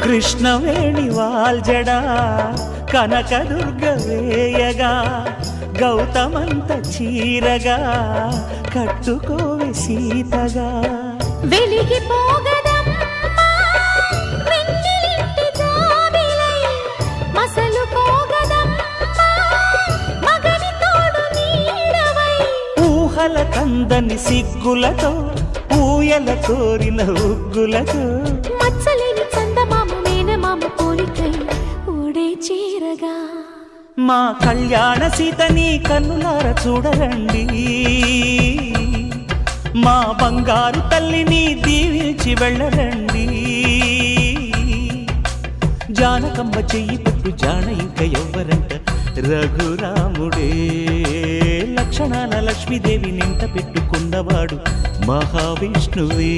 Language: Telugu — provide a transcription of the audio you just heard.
కృష్ణవేణి వాల్జడా కనకదుర్గ వేయగా గౌతమంత చీరగా కట్టుకోవే సీతగా వెలిగిపోగదమ్మా వెన్నెలింటి జాబిలై మసలుకోగదమ్మా మగని తోడు నీడవై ఊహల కందని సిగ్గులతో ఊయల కోరిన ఉగ్గులతో మచ్చలేని చందమామ మేనమామ పోలికై ఊడే చీరగా మా కళ్యాణ సీతని కన్నులార చూడరండి మా బంగారు తల్లిని దీవించి వెళ్ళరండి జానకమ్మ చెయ్యి పట్టు జాన ఇంక ఎవ్వరంట రఘురాముడే లక్షణాల లక్ష్మీదేవి నింట పెట్టుకున్నవాడు మహావిష్ణువే